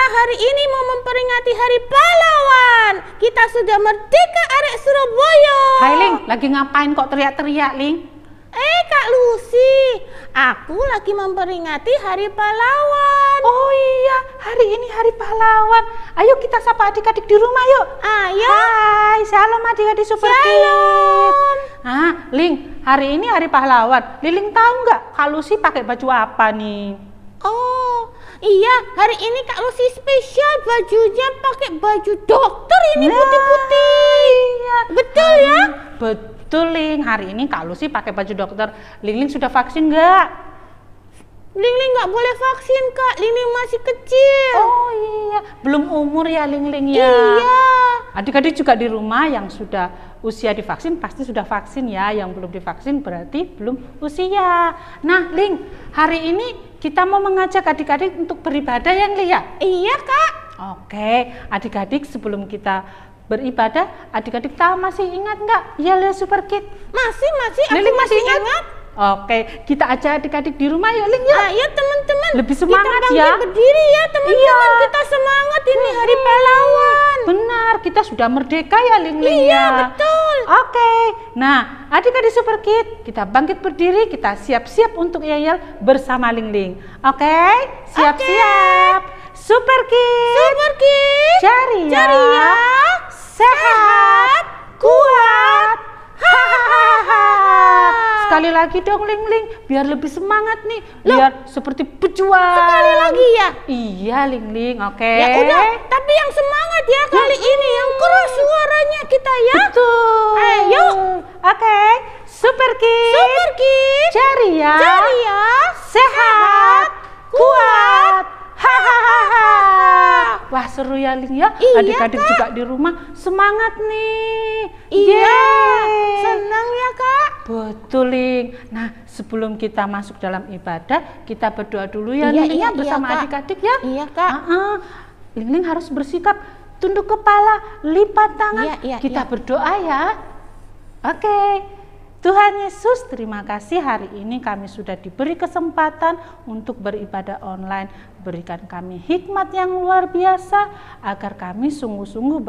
hari ini mau memperingati Hari Pahlawan. Kita sudah merdeka arek Surabaya. Hai Ling, lagi ngapain kok teriak-teriak Ling? Kak Lucy, aku lagi memperingati Hari Pahlawan. Oh iya, hari ini Hari Pahlawan. Ayo kita sapa adik-adik di rumah yuk. Ayo. Hai, shalom adik-adik Super Kids. Ling, hari ini Hari Pahlawan. Liling tahu nggak Kak Lucy pakai baju apa nih? Oh, iya, hari ini Kak Lucy spesial bajunya pakai baju dokter ini putih-putih. Iya. Betul ya? Betul Ling, hari ini Kak Lucy pakai baju dokter. Ling sudah vaksin nggak? Ling nggak boleh vaksin Kak, Ling masih kecil. Oh iya, belum umur ya Ling ya. Iya. Adik-adik juga di rumah yang sudah usia divaksin pasti sudah vaksin ya. Yang belum divaksin berarti belum usia. Nah Ling, hari ini kita mau mengajak adik-adik untuk beribadah ya Ling ya? Iya Kak. Oke, adik-adik sebelum kita beribadah, adik-adik tahu masih ingat nggak? Ya Lea Super Kid. Masih, aku Liling masih ingat. Oke, kita ajak adik-adik di rumah ya Ling ya. Ayo teman-teman, lebih semangat kita ya. Berdiri ya teman-teman, iya. Kita semangat ini Hari Pahlawan. Benar, kita sudah merdeka ya Ling ya. Iya betul. Oke, nah adik-adik Super Kid, kita bangkit berdiri, kita siap-siap untuk yel bersama Ling. Oke, siap-siap. Super Kid, ceria, sehat, kuat. Sekali lagi dong Ling, biar lebih semangat nih. Biar seperti pejuang. Sekali lagi ya? Iya Ling, oke. Ya udah, tapi yang semangat ya kali ini, yang keras suaranya kita ya. Betul. Ayo. Oke, Super Kid, ceria, sehat, kuat. Wah seru ya Ling ya. Iya, adik-adik Kak. juga di rumah semangat nih. Iya. Yeay. Senang ya Kak. Betul Ling. Nah sebelum kita masuk dalam ibadah, kita berdoa dulu ya Ling ya bersama adik-adik ya. Iya Kak. Ling harus bersikap tunduk kepala, lipat tangan. Kita berdoa ya. Oke. Tuhan Yesus, terima kasih hari ini kami sudah diberi kesempatan untuk beribadah online. Berikan kami hikmat yang luar biasa agar kami sungguh-sungguh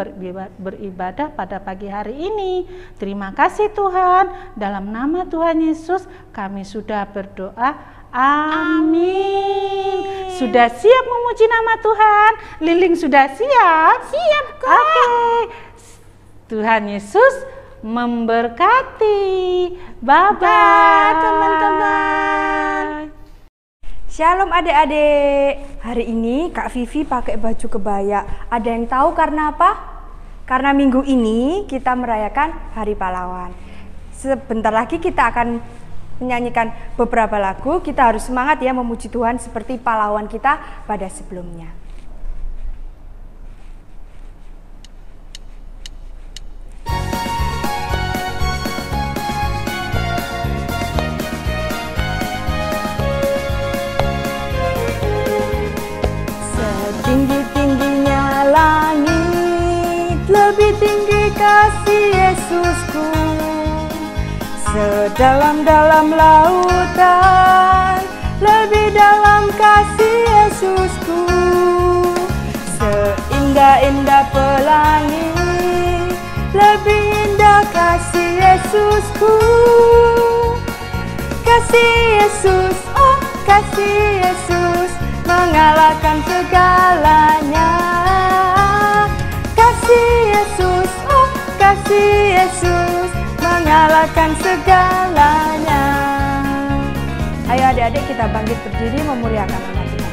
beribadah pada pagi hari ini. Terima kasih Tuhan, dalam nama Tuhan Yesus kami sudah berdoa. Amin. Sudah siap memuji nama Tuhan? Liling sudah siap? Siap Kak. Oke. Tuhan Yesus memberkati. Bye-bye teman-teman. Shalom adik-adik. Hari ini Kak Vivi pakai baju kebaya. Ada yang tahu karena apa? Karena minggu ini kita merayakan Hari Pahlawan. Sebentar lagi kita akan menyanyikan beberapa lagu. Kita harus semangat ya memuji Tuhan seperti pahlawan kita pada sebelumnya. Tinggi-tingginya langit, lebih tinggi kasih Yesusku. Sedalam-dalam lautan, lebih dalam kasih Yesusku. Seindah-indah pelangi, lebih indah kasih Yesusku. Kasih Yesus, oh kasih Yesus, mengalahkan segalanya. Kasih Yesus, oh kasih Yesus, mengalahkan segalanya. Ayo adik-adik kita bangkit berdiri memuliakan nama Tuhan.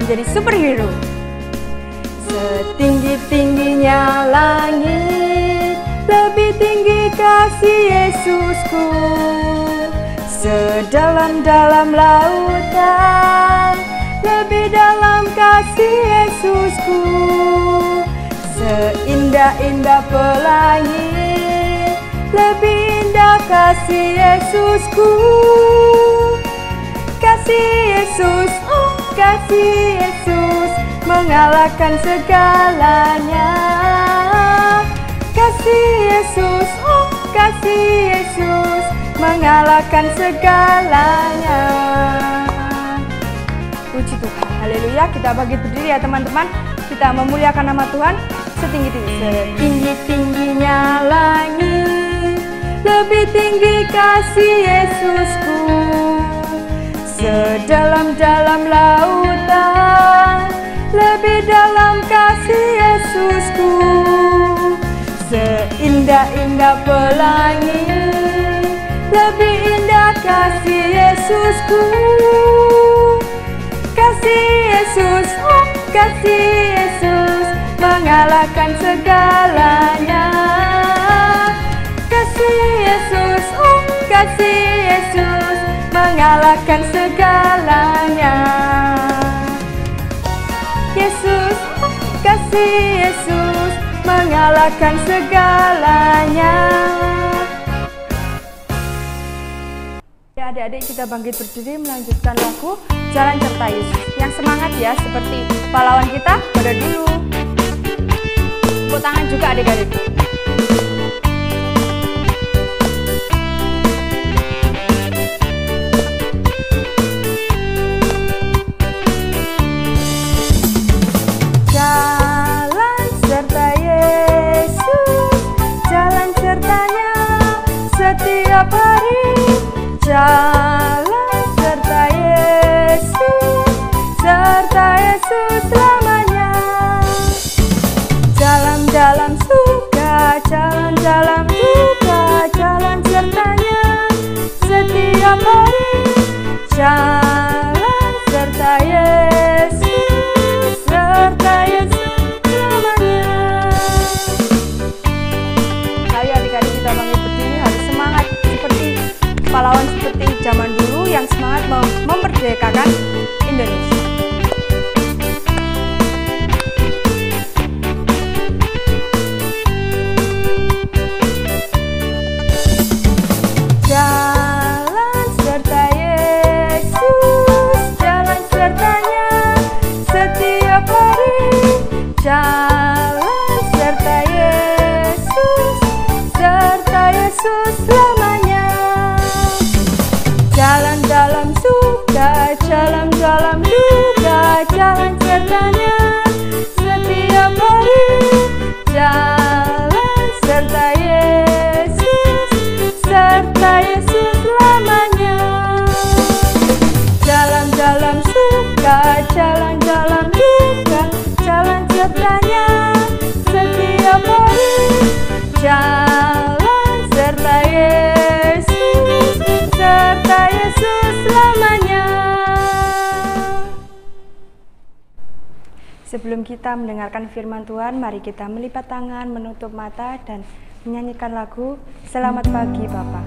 Menjadi superhero. Setinggi-tingginya langit, lebih tinggi kasih Yesusku. Sedalam-dalam lautan, lebih dalam kasih Yesusku. Seindah-indah pelangi, lebih indah kasih Yesusku. Kasih Yesus, oh kasih Yesus, mengalahkan segalanya. Kasih Yesus, oh kasih Yesus, mengalahkan segalanya. Puji Tuhan. Haleluya. Kita bangkit berdiri ya teman-teman. Kita memuliakan nama Tuhan setinggi-tingginya langit, lebih tinggi kasih Yesusku. Sedalam-dalam lautan, lebih dalam kasih Yesusku. Seindah-indah pelangi, lebih indah kasih Yesusku. Kasih Yesus, oh kasih Yesus, mengalahkan segalanya. Kasih Yesus, oh kasih Yesus, mengalahkan segalanya. Yesus, oh kasih Yesus, mengalahkan segalanya. Adik-adik, kita bangkit berdiri melanjutkan lagu Jalan Serta Yesus. Yang semangat ya, seperti pahlawan kita pada dulu. Tepuk tangan juga adik-adik. Jalan serta Yesus, jalan sertanya setiap hari. Jalan serta Yesus selamanya. Jalan dalam suka, jalan dalam duka, jalan sertanya setiap hari. Jalan serta Yesus selamanya. Ayo adik-adik, kita bangkit berdiri, harus semangat seperti pahlawan seperti zaman dulu yang semangat memerdekakan Indonesia. Jalan serta Yesus, jalan sertanya setiap hari. Jalan serta Yesus selamanya. Jalan dalam suka, jalan dalam duka, jalan sertanya setiap hari. Jalan serta Yesus selamanya. Jalan dalam suka, jalan dalam duka, jalan sertanya setiap hari. Jalan serta Yesus selamanya. Sebelum kita mendengarkan firman Tuhan, mari kita melipat tangan, menutup mata, dan menyanyikan lagu Selamat Pagi Bapa.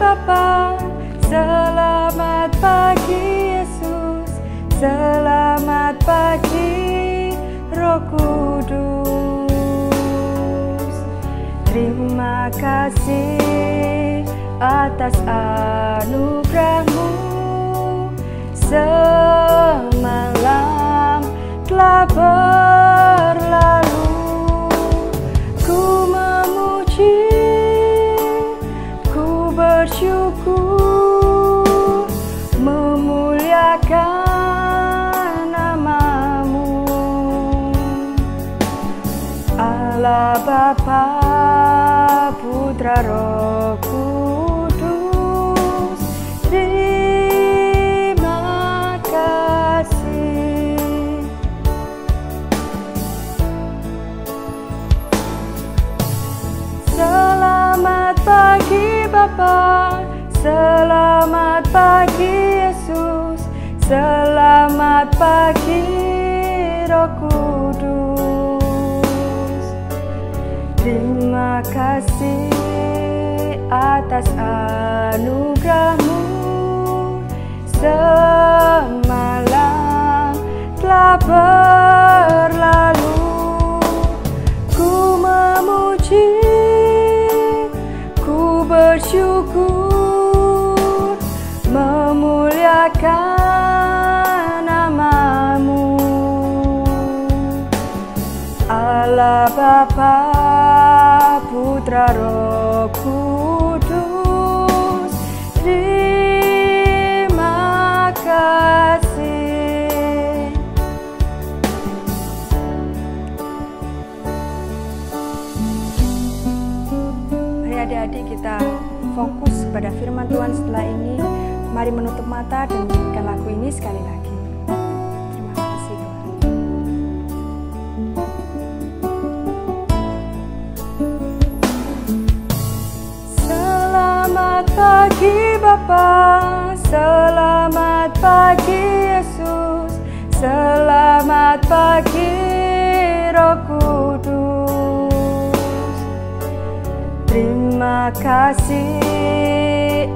Bapa, selamat pagi Yesus, selamat pagi Roh Kudus. Terima kasih atas anugerah-Mu, semalam telah berlalu. Ku memuji, bersyukur, memuliakan nama-Mu. Allah Bapa, Putra, Roh Kudus, terima kasih. Selamat pagi Bapa, selamat pagi Yesus, selamat pagi Roh Kudus. Terima kasih atas anugerah-Mu, semalam telah berlalu. Ku memuji, bersyukur, memuliakan namamu. Allah Bapa, Putra, Roh Kudus, terima kasih. Mari adik-adik kita fokus pada firman Tuhan setelah ini. Mari menutup mata dan menyanyikan lagu ini sekali lagi. Terima kasih Tuhan. Selamat pagi Bapa, selamat pagi Yesus, selamat pagi Roh Kudus. Terima kasih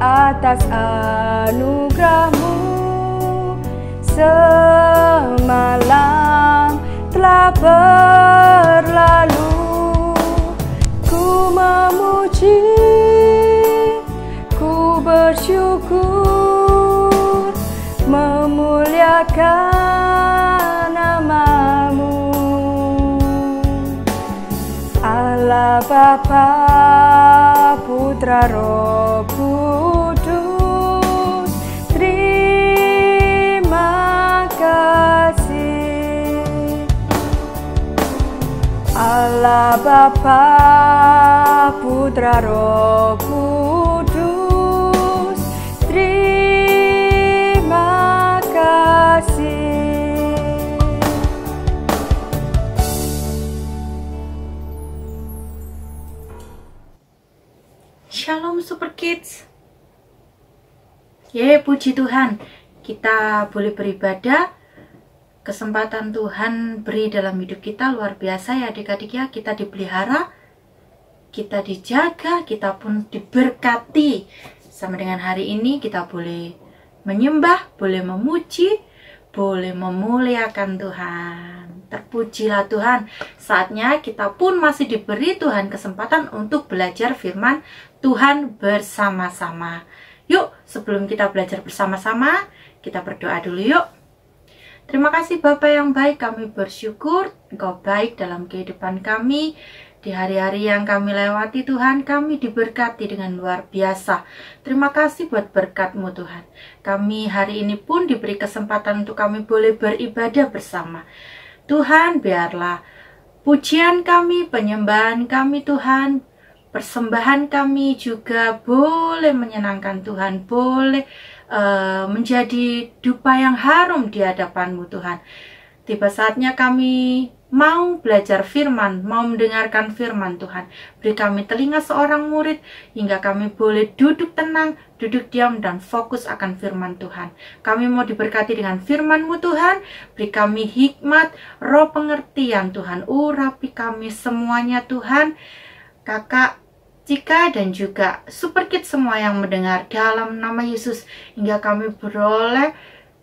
atas anugerah-Mu. Semalam telah berlalu, ku memuji, ku bersyukur, memuliakan namamu. Allah Bapa, Putra, Roh Kudus, terima kasih. Allah Bapa, Putra, Roh Kudus, terima kasih. Shalom Super Kids. Ye, puji Tuhan, kita boleh beribadah. Kesempatan Tuhan beri dalam hidup kita luar biasa ya adik-adik ya. Kita dipelihara, kita dijaga, kita pun diberkati. Sama dengan hari ini kita boleh menyembah, boleh memuji, boleh memuliakan Tuhan. Terpujilah Tuhan. Saatnya kita pun masih diberi Tuhan kesempatan untuk belajar firman Tuhan bersama-sama. Yuk, sebelum kita belajar bersama-sama, kita berdoa dulu yuk. Terima kasih Bapa yang baik, kami bersyukur Engkau baik dalam kehidupan kami. Di hari-hari yang kami lewati Tuhan, kami diberkati dengan luar biasa. Terima kasih buat berkat-Mu Tuhan. Kami hari ini pun diberi kesempatan untuk kami boleh beribadah bersama. Tuhan, biarlah pujian kami, penyembahan kami Tuhan, persembahan kami juga boleh menyenangkan Tuhan, boleh menjadi dupa yang harum di hadapan-Mu Tuhan. Tiba saatnya kami mau belajar firman, mau mendengarkan firman Tuhan. Beri kami telinga seorang murid, hingga kami boleh duduk tenang, duduk diam, dan fokus akan firman Tuhan. Kami mau diberkati dengan firman-Mu Tuhan. Beri kami hikmat, roh pengertian Tuhan. Urapi kami semuanya Tuhan. Kakak Cika dan juga Super Kids semua yang mendengar dalam nama Yesus, hingga kami beroleh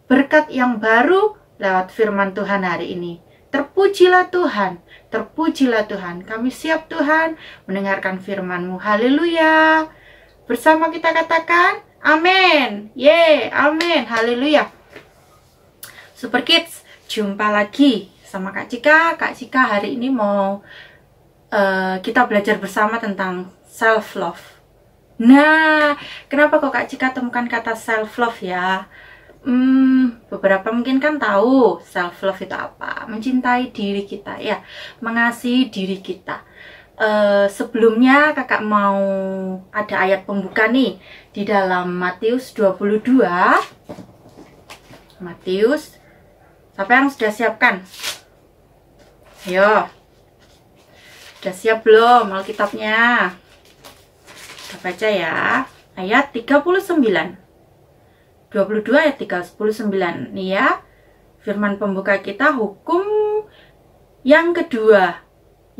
berkat yang baru lewat firman Tuhan hari ini. Terpujilah Tuhan, terpujilah Tuhan. Kami siap Tuhan mendengarkan firman-Mu. Haleluya. Bersama kita katakan amin. Ye, amin. Haleluya. Super Kids, jumpa lagi sama Kak Cika. Kak Cika hari ini mau kita belajar bersama tentang self-love. Nah, kenapa kok Kak Cika temukan kata self-love ya? Beberapa mungkin kan tahu self-love itu apa. Mencintai diri kita ya, mengasihi diri kita. Sebelumnya kakak mau ada ayat pembuka nih di dalam Matius 22. Matius, siapa yang sudah siapkan? Ayo, sudah siap belum Alkitabnya? Kita baca ya, ayat 39. 22 ayat 39 nih ya. Firman pembuka kita, hukum yang kedua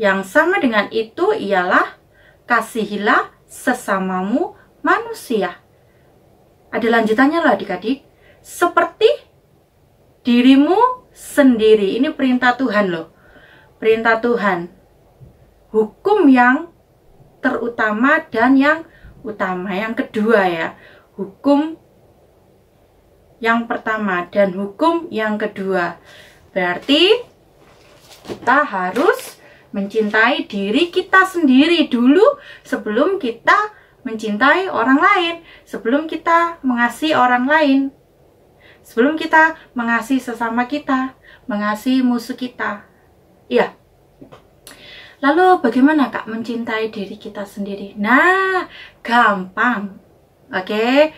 yang sama dengan itu ialah kasihilah sesamamu manusia. Ada lanjutannya loh adik-adik. Seperti dirimu sendiri. Ini perintah Tuhan loh. Perintah Tuhan. Hukum yang terutama dan yang utama. Yang kedua ya. Hukum yang pertama dan hukum yang kedua. Berarti kita harus mencintai diri kita sendiri dulu sebelum kita mencintai orang lain, sebelum kita mengasihi orang lain, sebelum kita mengasihi sesama kita, mengasihi musuh kita. Iya. Lalu bagaimana Kak mencintai diri kita sendiri? Nah, gampang. Oke.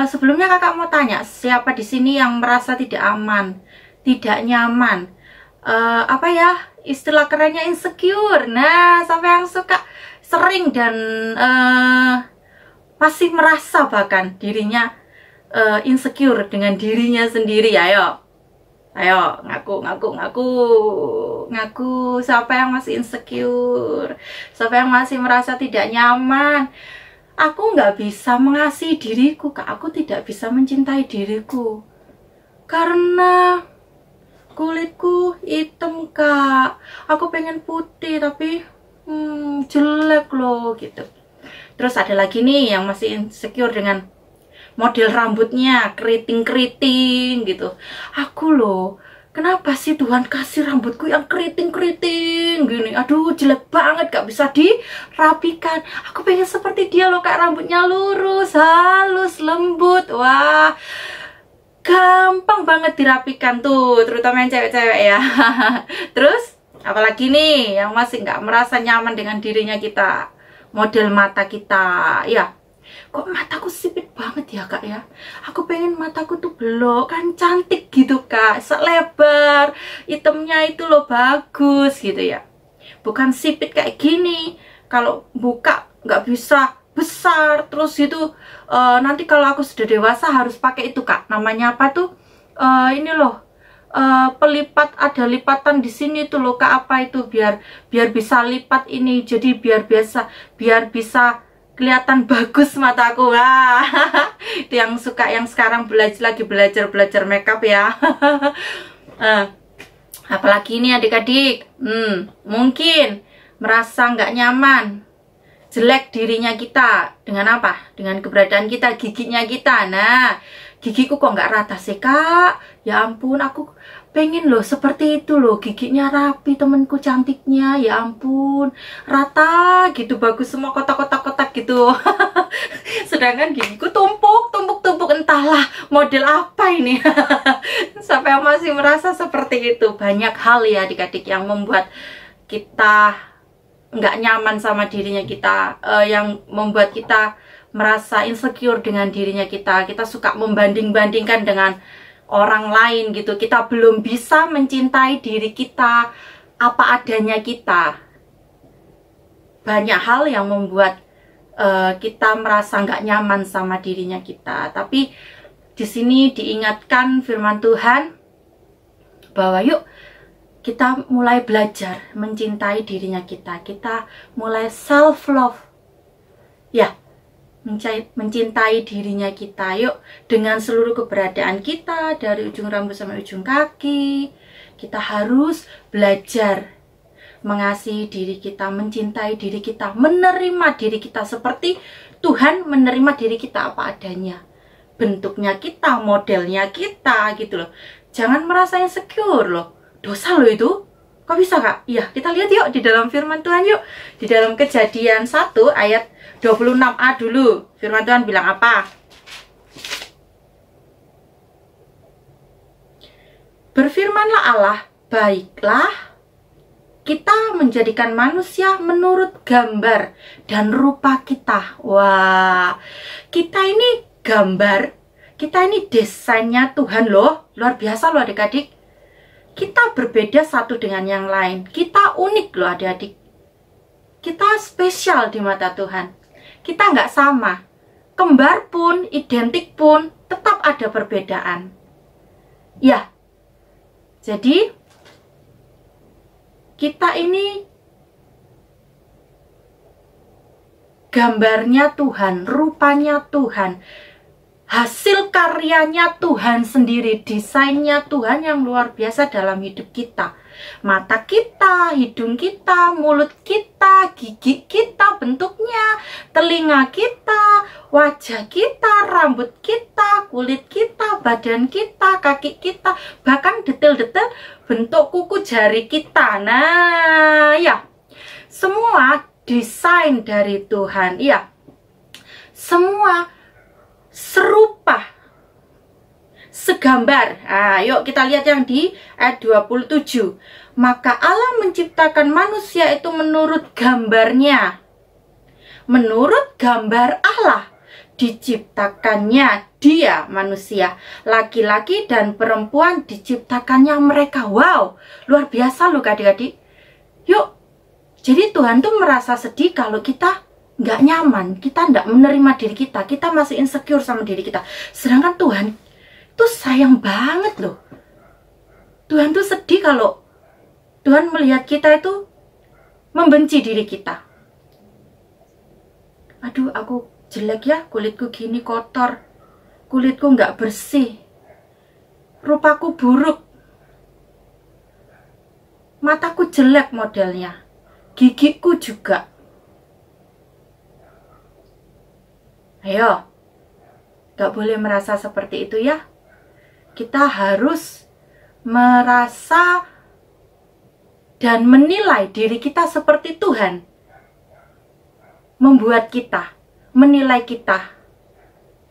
Sebelumnya Kakak mau tanya, siapa di sini yang merasa tidak aman, tidak nyaman? Apa ya? Istilah kerennya insecure. Nah, sampai yang suka sering dan masih merasa bahkan dirinya insecure dengan dirinya sendiri. Ayo, ngaku. Siapa yang masih insecure? Siapa yang masih merasa tidak nyaman? Aku nggak bisa mengasihi diriku, Kak. Aku tidak bisa mencintai diriku karena kulitku hitam, Kak. Aku pengen putih tapi jelek loh gitu. Terus ada lagi nih yang masih insecure dengan model rambutnya keriting-keriting gitu. Aku loh, kenapa sih Tuhan kasih rambutku yang keriting-keriting gini? Aduh, jelek banget, gak bisa dirapikan. Aku pengen seperti dia loh, Kak. Rambutnya lurus, halus, lembut. Wah, gampang banget dirapikan tuh, terutama yang cewek-cewek ya. Terus, apalagi nih yang masih gak merasa nyaman dengan dirinya kita? Model mata kita, ya. Kok mataku sipit banget ya, Kak ya? Aku pengen mataku tuh belok, kan cantik gitu, Kak. Selebar, hitamnya itu loh bagus gitu ya. Bukan sipit kayak gini. Kalau buka nggak bisa besar. Terus itu nanti kalau aku sudah dewasa harus pakai itu, Kak. Namanya apa tuh? Ini loh. Pelipat, ada lipatan di sini tuh loh, Kak. Apa itu? Biar bisa lipat ini. Jadi biar bisa kelihatan bagus mataku. Wah, itu yang suka, yang sekarang lagi belajar makeup ya. Apalagi ini adik-adik, mungkin merasa nggak nyaman, jelek dirinya kita dengan apa? Dengan keberadaan kita, giginya kita. Nah, gigiku kok nggak rata sih, Kak? Ya ampun, aku pengen loh seperti itu loh, giginya rapi, temenku cantiknya, ya ampun, rata gitu, bagus semua, kotak-kotak gitu. Sedangkan gigiku tumpuk, entahlah model apa ini. Sampai masih merasa seperti itu. Banyak hal ya adik-adik yang membuat kita nggak nyaman sama dirinya kita, yang membuat kita merasa insecure dengan dirinya kita. Kita suka membanding-bandingkan dengan orang lain gitu. Kita belum bisa mencintai diri kita apa adanya kita. Banyak hal yang membuat kita merasa nggak nyaman sama dirinya kita. Tapi di sini diingatkan firman Tuhan bahwa yuk kita mulai belajar mencintai dirinya kita. Kita mulai self love. Ya, mencintai dirinya kita. Yuk, dengan seluruh keberadaan kita, dari ujung rambut sampai ujung kaki, kita harus belajar mengasihi diri kita, mencintai diri kita, menerima diri kita seperti Tuhan menerima diri kita apa adanya. Bentuknya kita, modelnya kita gitu loh. Jangan merasa insecure loh. Dosa loh itu. Kok bisa, Kak? Iya, kita lihat yuk di dalam firman Tuhan yuk. Di dalam Kejadian 1 ayat 26a dulu. Firman Tuhan bilang apa? Berfirmanlah Allah, baiklah kita menjadikan manusia menurut gambar dan rupa kita. Wah, kita ini gambar, kita ini desainnya Tuhan loh. Luar biasa loh adik-adik. Kita berbeda satu dengan yang lain. Kita unik loh adik-adik. Kita spesial di mata Tuhan. Kita nggak sama. Kembar pun, identik pun, tetap ada perbedaan. Ya, jadi kita ini gambarnya Tuhan, rupanya Tuhan. hasil karyanya Tuhan sendiri, desainnya Tuhan yang luar biasa dalam hidup kita. Mata kita, hidung kita, mulut kita, gigi kita bentuknya, telinga kita, wajah kita, rambut kita, kulit kita, badan kita, kaki kita, bahkan detail-detail bentuk kuku jari kita. Nah, ya, semua desain dari Tuhan, ya, semua serupa, segambar. Yuk kita lihat yang di ayat 27. Maka Allah menciptakan manusia itu menurut gambarnya. Menurut gambar Allah diciptakannya dia manusia. Laki-laki dan perempuan diciptakannya mereka. Wow, luar biasa loh adik-adik. Yuk, jadi Tuhan tuh merasa sedih kalau kita nggak nyaman, kita nggak menerima diri kita masih insecure sama diri kita. Sedangkan Tuhan tuh sayang banget loh. Tuhan tuh sedih kalau Tuhan melihat kita itu membenci diri kita. Aduh, aku jelek ya, kulitku gini kotor, kulitku nggak bersih, rupaku buruk, mataku jelek modelnya, gigiku juga. Ayo, gak boleh merasa seperti itu ya. Kita harus merasa dan menilai diri kita seperti Tuhan membuat kita, menilai kita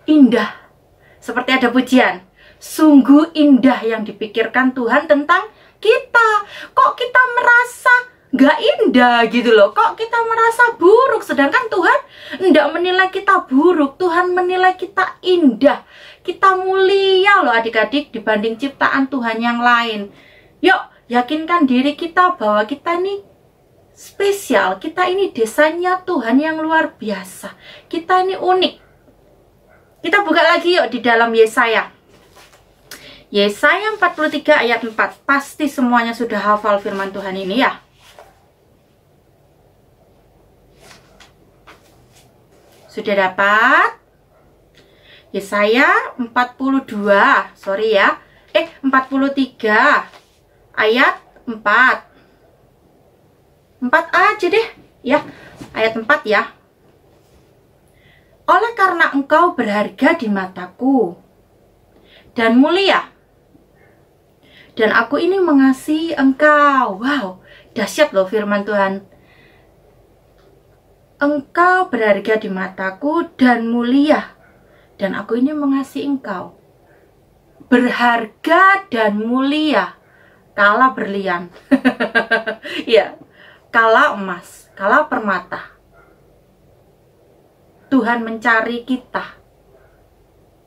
indah. Seperti ada pujian, sungguh indah yang dipikirkan Tuhan tentang kita. Kok kita merasa gak indah gitu loh, kok kita merasa buruk, sedangkan Tuhan tidak menilai kita buruk. Tuhan menilai kita indah, kita mulia loh adik-adik dibanding ciptaan Tuhan yang lain. Yuk, yakinkan diri kita bahwa kita ini spesial, kita ini desainnya Tuhan yang luar biasa, kita ini unik. Kita buka lagi yuk di dalam Yesaya. Yesaya 43 ayat 4. Pasti semuanya sudah hafal firman Tuhan ini ya. Sudah dapat? Yesaya 43 ayat 4 aja deh ya, ayat 4 ya. Oleh karena engkau berharga di mataku dan mulia, dan aku ini mengasihi engkau. Wow, dahsyat loh firman Tuhan. Engkau berharga di mataku dan mulia, dan aku ini mengasihi engkau. Berharga dan mulia, kala berlian. Ya, kala emas, kala permata. Tuhan mencari kita,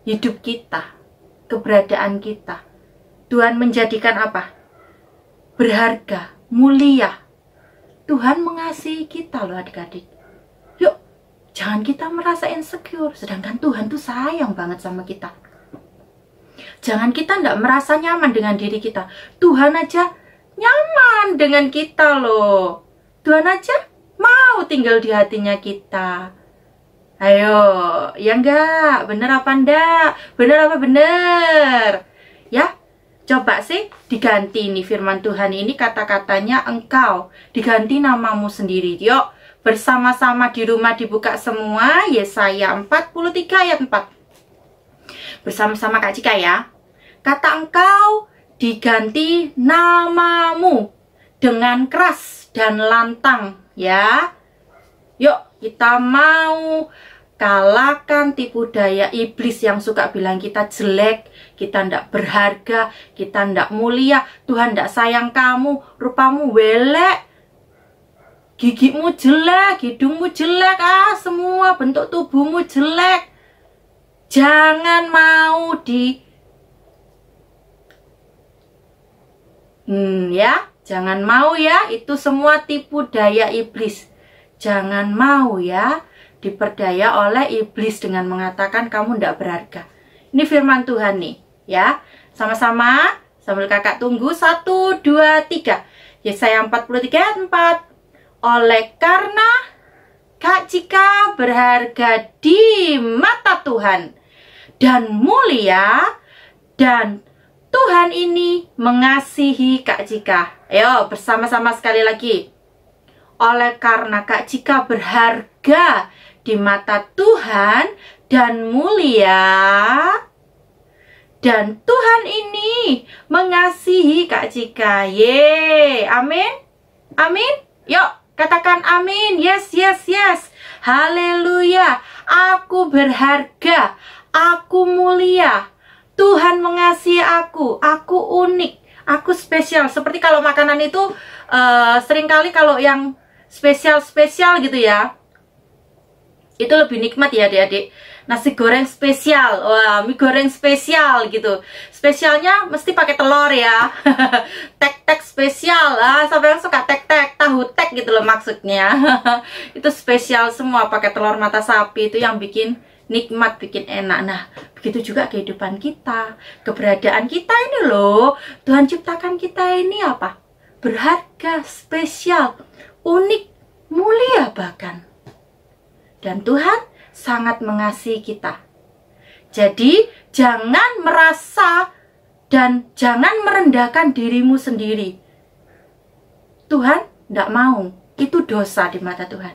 hidup kita, keberadaan kita. Tuhan menjadikan apa? Berharga, mulia. Tuhan mengasihi kita loh adik-adik. Yuk, jangan kita merasa insecure, sedangkan Tuhan tuh sayang banget sama kita. Jangan kita tidak merasa nyaman dengan diri kita. Tuhan aja nyaman dengan kita loh. Tuhan aja mau tinggal di hatinya kita. Ayo, ya enggak? Bener apa enggak? Bener apa bener? Ya, coba sih diganti nih firman Tuhan ini, kata-katanya engkau, diganti namamu sendiri. Yuk, bersama-sama di rumah dibuka semua Yesaya 43 ayat 4. Bersama-sama Kak Cika ya. Kata engkau diganti namamu dengan keras dan lantang ya. Yuk, kita mau kalahkan tipu daya iblis yang suka bilang kita jelek, kita ndak berharga, kita ndak mulia, Tuhan ndak sayang kamu, rupamu welek, gigimu jelek, hidungmu jelek, semua bentuk tubuhmu jelek. Jangan mau jangan mau ya, itu semua tipu daya iblis. Jangan mau ya diperdaya oleh iblis dengan mengatakan kamu ndak berharga. Ini firman Tuhan nih ya. Sama-sama sambil kakak tunggu 1, 2, 3. Yesaya 43 ayat 4. Oleh karena Kak Cika berharga di mata Tuhan dan mulia, dan Tuhan ini mengasihi Kak Cika. Ayo bersama-sama sekali lagi. Oleh karena Kak Cika berharga di mata Tuhan dan mulia, dan Tuhan ini mengasihi Kak Cika. Ye, amin. Amin. Yuk, katakan amin. Yes, yes, yes. Haleluya. Aku berharga. Aku mulia. Tuhan mengasihi aku. Aku unik. Aku spesial. Seperti kalau makanan itu seringkali kalau yang spesial-spesial gitu ya, itu lebih nikmat ya adik-adik. Nasi goreng spesial, wah, mie goreng spesial gitu. Spesialnya mesti pakai telur ya. Tek-tek spesial lah, sampai yang suka tek-tek, tahu tek gitu loh maksudnya. Itu spesial semua, pakai telur mata sapi, itu yang bikin nikmat, bikin enak. Nah, begitu juga kehidupan kita, keberadaan kita ini loh. Tuhan ciptakan kita ini apa? Berharga, spesial, unik, mulia bahkan. Dan Tuhan sangat mengasihi kita. Jadi, jangan merasa dan jangan merendahkan dirimu sendiri. Tuhan tidak mau. Itu dosa di mata Tuhan.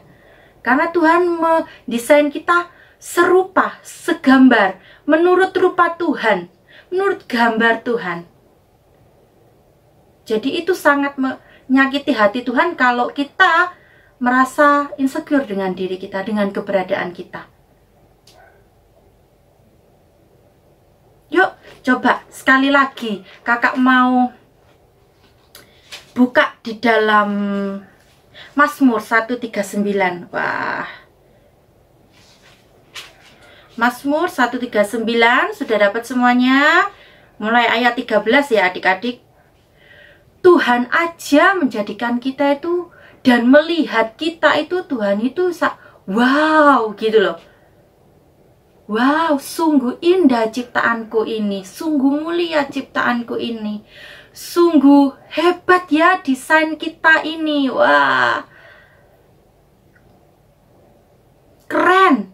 Karena Tuhan mendesain kita serupa, segambar, menurut rupa Tuhan, menurut gambar Tuhan. Jadi itu sangat menyakiti hati Tuhan kalau kita merasa insecure dengan diri kita, dengan keberadaan kita. Yuk, coba sekali lagi kakak mau buka di dalam Mazmur 139. Wah, Mazmur 139 sudah dapat semuanya. Mulai ayat 13 ya adik-adik. Tuhan aja menjadikan kita itu dan melihat kita itu, Tuhan itu wow gitu loh. Wow, sungguh indah ciptaanku ini, sungguh mulia ciptaanku ini, sungguh hebat ya desain kita ini. Wah, keren.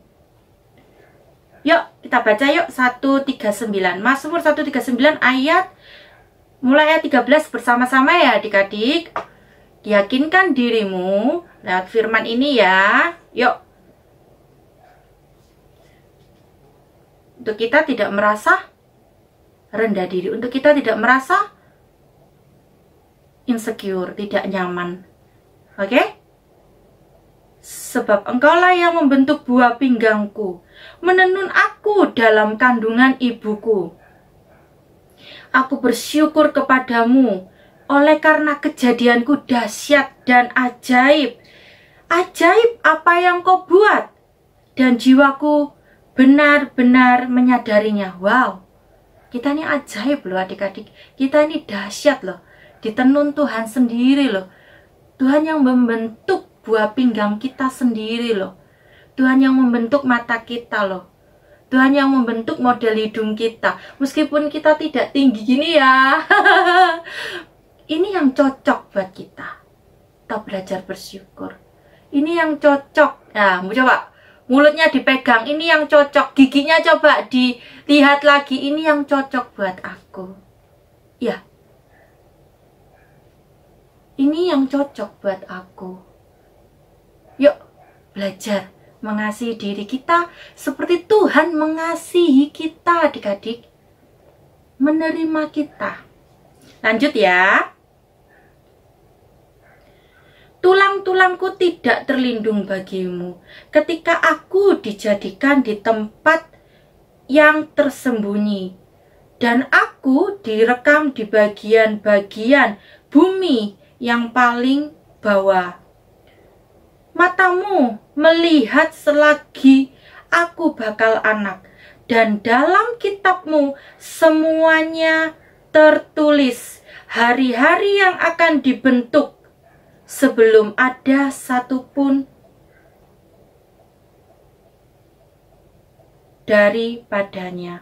Yuk kita baca yuk 139, Mazmur 139 ayat mulai ayat 13 bersama-sama ya adik-adik. Yakinkan dirimu lewat firman ini ya. Yuk. Untuk kita tidak merasa rendah diri. Untuk kita tidak merasa insecure, tidak nyaman. Oke? Sebab engkaulah yang membentuk buah pinggangku, menenun aku dalam kandungan ibuku. Aku bersyukur kepadamu, oleh karena kejadianku dahsyat dan ajaib. Ajaib apa yang kau buat, dan jiwaku benar-benar menyadarinya. Wow, kita ini ajaib loh adik-adik. Kita ini dahsyat loh. Ditenun Tuhan sendiri loh. Tuhan yang membentuk buah pinggang kita sendiri loh. Tuhan yang membentuk mata kita loh. Tuhan yang membentuk model hidung kita. Meskipun kita tidak tinggi gini ya. Ini yang cocok buat kita. Kita belajar bersyukur. Ini yang cocok. Nah, coba mulutnya dipegang. Ini yang cocok. Giginya coba dilihat lagi. Ini yang cocok buat aku. Ya. Ini yang cocok buat aku. Yuk, belajar mengasihi diri kita seperti Tuhan mengasihi kita, adik-adik. Menerima kita. Lanjut ya. Tulang-tulangku tidak terlindung bagimu ketika aku dijadikan di tempat yang tersembunyi, dan aku direkam di bagian-bagian bumi yang paling bawah. Matamu melihat selagi aku bakal anak, dan dalam kitabmu semuanya tertulis hari-hari yang akan dibentuk sebelum ada satupun daripadanya.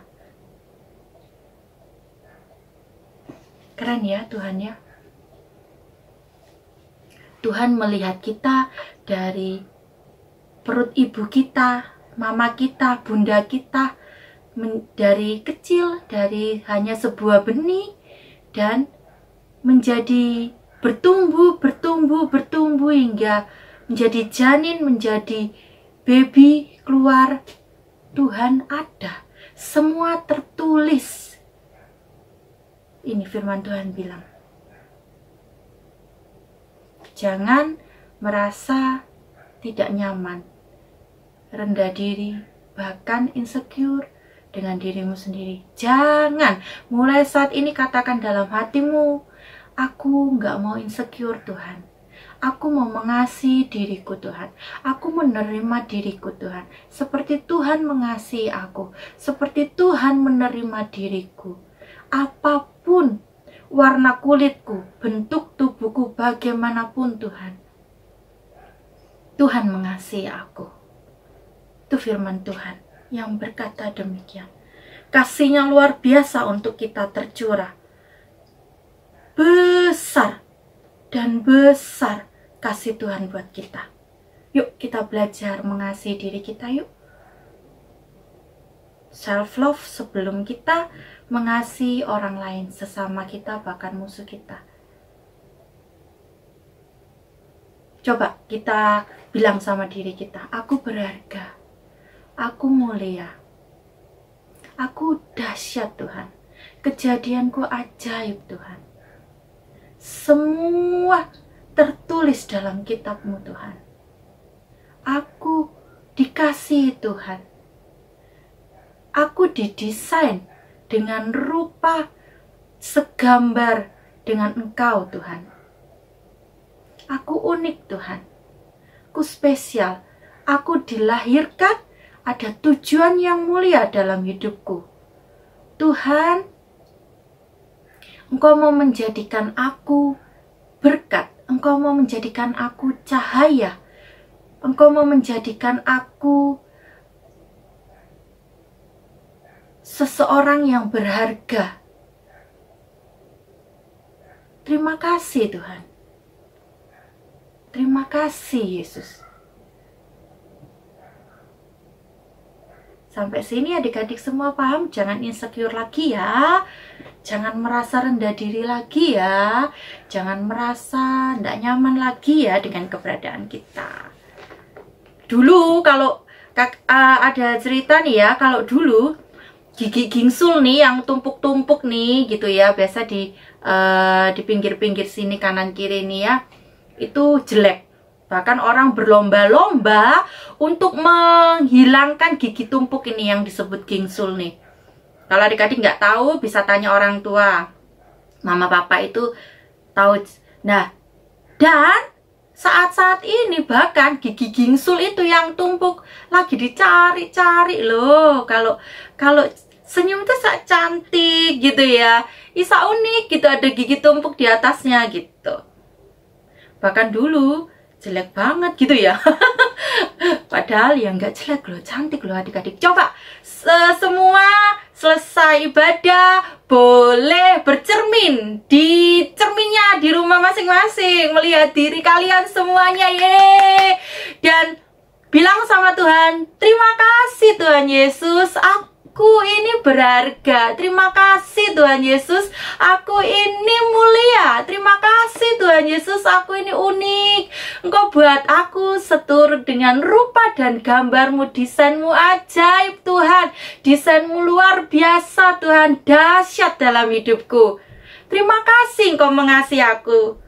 Keren ya Tuhan ya. Tuhan melihat kita dari perut ibu kita, mama kita, bunda kita. dari kecil, dari hanya sebuah benih, dan menjadi bertumbuh hingga menjadi janin, menjadi baby keluar. Tuhan ada, semua tertulis. Ini firman Tuhan bilang, jangan merasa tidak nyaman, rendah diri, bahkan insecure dengan dirimu sendiri. Jangan mulai saat ini katakan dalam hatimu, aku nggak mau insecure Tuhan. Aku mau mengasihi diriku Tuhan. Aku menerima diriku Tuhan. Seperti Tuhan mengasihi aku. Seperti Tuhan menerima diriku. Apapun warna kulitku, bentuk tubuhku, bagaimanapun Tuhan. Tuhan mengasihi aku. Itu firman Tuhan yang berkata demikian. Kasihnya luar biasa untuk kita tercurah. Besar dan besar kasih Tuhan buat kita. Yuk kita belajar mengasihi diri kita yuk. Self love sebelum kita mengasihi orang lain, sesama kita, bahkan musuh kita. Coba kita bilang sama diri kita, aku berharga, aku mulia, aku dahsyat Tuhan, kejadianku ajaib Tuhan. Semua tertulis dalam kitab-Mu Tuhan. Aku dikasihi Tuhan. Aku didesain dengan rupa segambar dengan Engkau Tuhan. Aku unik Tuhan. Aku spesial. Aku dilahirkan ada tujuan yang mulia dalam hidupku. Tuhan, Engkau mau menjadikan aku berkat. Engkau mau menjadikan aku cahaya. Engkau mau menjadikan aku seseorang yang berharga. Terima kasih Tuhan. Terima kasih Yesus. Sampai sini adik-adik semua paham? Jangan insecure lagi ya. Jangan merasa rendah diri lagi ya. Jangan merasa tidak nyaman lagi ya dengan keberadaan kita. Dulu kalau ada cerita nih ya, kalau dulu gigi gingsul nih yang tumpuk-tumpuk nih gitu ya, biasa di pinggir-pinggir sini kanan kiri nih ya, itu jelek. Bahkan orang berlomba-lomba untuk menghilangkan gigi tumpuk ini yang disebut gingsul nih. Kalau adik-adik nggak tahu, bisa tanya orang tua. Mama papa itu tahu. Nah, dan saat-saat ini bahkan gigi gingsul itu yang tumpuk lagi dicari-cari loh. Kalau senyum itu sangat cantik gitu ya. Isa unik gitu, ada gigi tumpuk di atasnya gitu. Bahkan dulu jelek banget gitu ya. Padahal ya nggak jelek loh, cantik loh adik-adik. Coba semua selesai ibadah boleh bercermin di cerminnya di rumah masing-masing, melihat diri kalian semuanya, ye. Dan bilang sama Tuhan, terima kasih Tuhan Yesus, aku ini berharga. Terima kasih Tuhan Yesus, aku ini mulia. Terima kasih Tuhan Yesus, aku ini unik. Engkau buat aku seturut dengan rupa dan gambarmu. Desainmu ajaib Tuhan. Desainmu luar biasa Tuhan. Dahsyat dalam hidupku. Terima kasih Engkau mengasihi aku.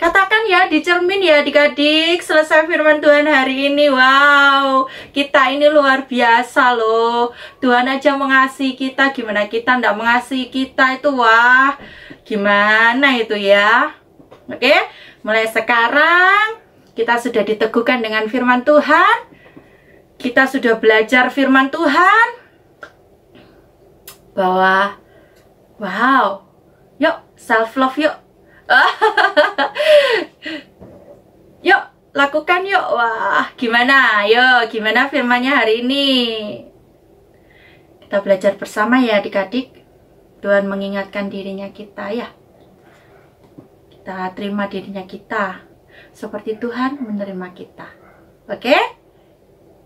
Katakan ya di cermin ya adik-adik, selesai firman Tuhan hari ini. Wow, kita ini luar biasa loh. Tuhan aja mengasihi kita, gimana kita ndak mengasihi kita itu, wah, gimana itu ya. Oke, mulai sekarang kita sudah diteguhkan dengan firman Tuhan. Kita sudah belajar firman Tuhan. Bahwa, wow, yuk self love yuk. Yuk lakukan yuk. Wah, gimana? Yuk, gimana firmannya hari ini? Kita belajar bersama ya adik-adik. Tuhan mengingatkan dirinya kita ya. Kita terima dirinya kita seperti Tuhan menerima kita. Oke?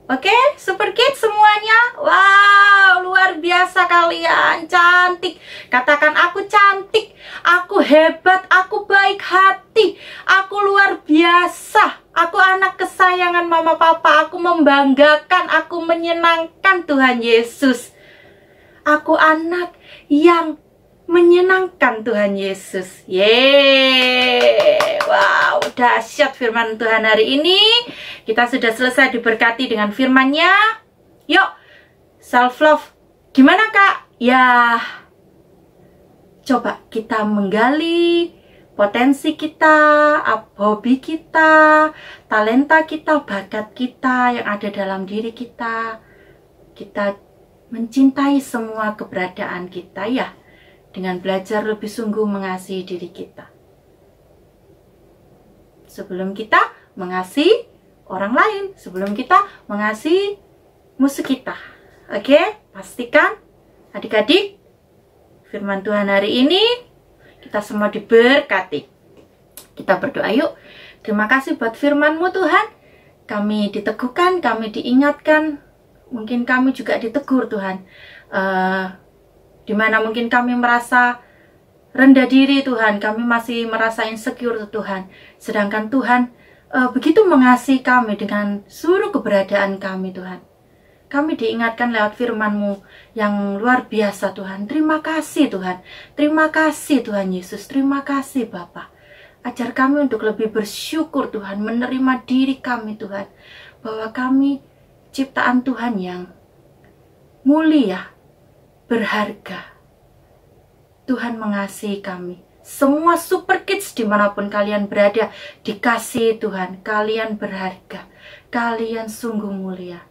Oke, Super Kids semuanya. Wow, luar biasa kalian, cantik. Katakan aku cantik, aku hebat, aku baik hati, aku luar biasa. Aku anak kesayangan mama papa, aku membanggakan, aku menyenangkan Tuhan Yesus. Aku anak yang menyenangkan Tuhan Yesus. Yeay. Wow, dahsyat firman Tuhan hari ini. Kita sudah selesai diberkati dengan firman-Nya. Yuk, self love. Gimana Kak? Ya, coba kita menggali potensi kita, hobi kita, talenta kita, bakat kita yang ada dalam diri kita. Kita mencintai semua keberadaan kita ya, dengan belajar lebih sungguh mengasihi diri kita. Sebelum kita mengasihi orang lain, sebelum kita mengasihi musuh kita. Oke, pastikan adik-adik firman Tuhan hari ini kita semua diberkati. Kita berdoa yuk. Terima kasih buat firman-Mu Tuhan. Kami diteguhkan, kami diingatkan. Mungkin kami juga ditegur Tuhan. Dimana mungkin kami merasa rendah diri Tuhan, kami masih merasa insecure Tuhan. Sedangkan Tuhan begitu mengasihi kami dengan seluruh keberadaan kami Tuhan. Kami diingatkan lewat firman-Mu yang luar biasa Tuhan. Terima kasih Tuhan. Terima kasih Tuhan Yesus. Terima kasih Bapa. Ajar kami untuk lebih bersyukur Tuhan, menerima diri kami Tuhan. Bahwa kami ciptaan Tuhan yang mulia, berharga. Tuhan mengasihi kami. Semua Super Kids dimanapun kalian berada, dikasihi Tuhan. Kalian berharga. Kalian sungguh mulia.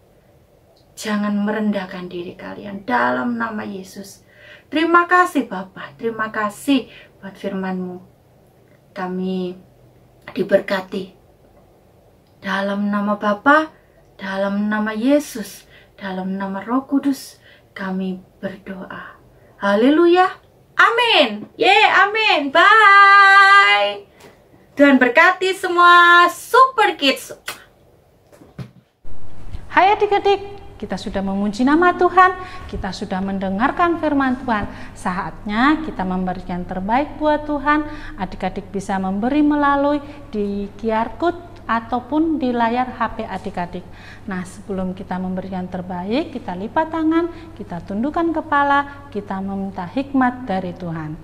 Jangan merendahkan diri kalian dalam nama Yesus. Terima kasih Bapa. Terima kasih buat firman-Mu. Kami diberkati. Dalam nama Bapa, dalam nama Yesus, dalam nama Roh Kudus, kami berdoa. Haleluya. Amin. Amin. Bye. Tuhan berkati semua Super Kids. Hai adik-adik, kita sudah memuji nama Tuhan, kita sudah mendengarkan firman Tuhan. Saatnya kita memberikan terbaik buat Tuhan. Adik-adik bisa memberi melalui di QR Code ataupun di layar HP adik-adik. Nah, sebelum kita memberikan terbaik, kita lipat tangan, kita tundukkan kepala, kita meminta hikmat dari Tuhan.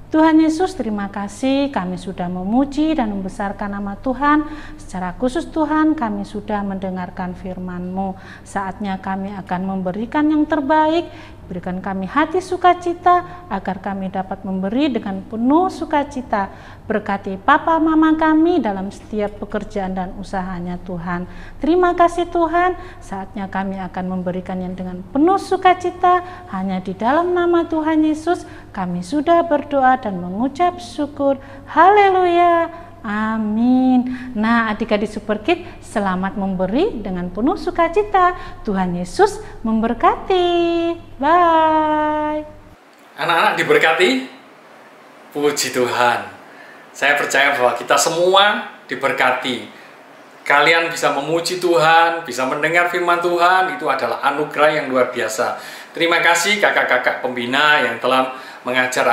Tuhan Yesus, terima kasih kami sudah memuji dan membesarkan nama Tuhan. Secara khusus Tuhan, kami sudah mendengarkan firman-Mu. Saatnya kami akan memberikan yang terbaik. Berikan kami hati sukacita, agar kami dapat memberi dengan penuh sukacita. Berkati papa mama kami dalam setiap pekerjaan dan usahanya Tuhan. Terima kasih Tuhan, saatnya kami akan memberikan yang dengan penuh sukacita. Hanya di dalam nama Tuhan Yesus kami sudah berdoa dan mengucap syukur. Haleluya. Amin. Nah, adik-adik Super Kids, selamat memberi dengan penuh sukacita. Tuhan Yesus memberkati. Bye. Anak-anak diberkati. Puji Tuhan. Saya percaya bahwa kita semua diberkati. Kalian bisa memuji Tuhan, bisa mendengar firman Tuhan, itu adalah anugerah yang luar biasa. Terima kasih kakak-kakak pembina yang telah mengajak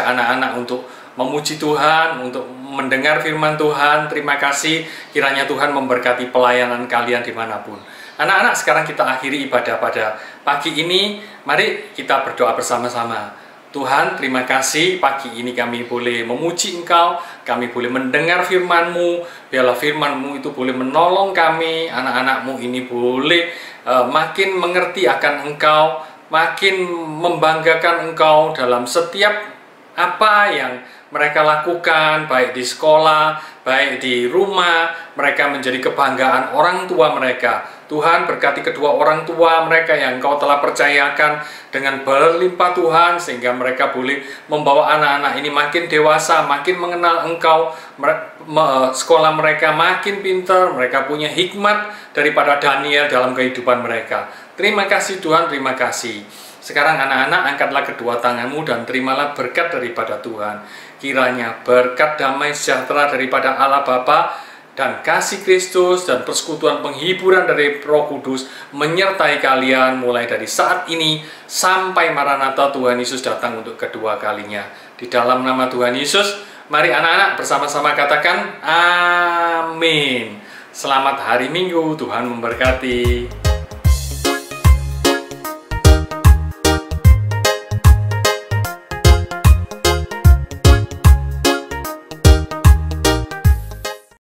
anak-anak untuk memuji Tuhan, untuk mendengar firman Tuhan. Terima kasih, kiranya Tuhan memberkati pelayanan kalian dimanapun. Anak-anak, sekarang kita akhiri ibadah pada pagi ini. Mari kita berdoa bersama-sama. Tuhan, terima kasih pagi ini kami boleh memuji Engkau, kami boleh mendengar firman-Mu. Biarlah firman-Mu itu boleh menolong kami, anak-anak-Mu ini boleh makin mengerti akan Engkau, makin membanggakan Engkau dalam setiap apa yang mereka lakukan, baik di sekolah, baik di rumah. Mereka menjadi kebanggaan orang tua mereka. Tuhan, berkati kedua orang tua mereka yang Engkau telah percayakan dengan berlimpah Tuhan, sehingga mereka boleh membawa anak-anak ini makin dewasa, makin mengenal Engkau. Sekolah mereka makin pintar, mereka punya hikmat daripada Daniel dalam kehidupan mereka. Terima kasih Tuhan, terima kasih. Sekarang anak-anak, angkatlah kedua tanganmu dan terimalah berkat daripada Tuhan. Kiranya berkat damai sejahtera daripada Allah Bapa dan kasih Kristus dan persekutuan penghiburan dari Roh Kudus menyertai kalian mulai dari saat ini sampai Maranatha Tuhan Yesus datang untuk kedua kalinya. Di dalam nama Tuhan Yesus, mari anak-anak bersama-sama katakan amin. Selamat hari Minggu, Tuhan memberkati.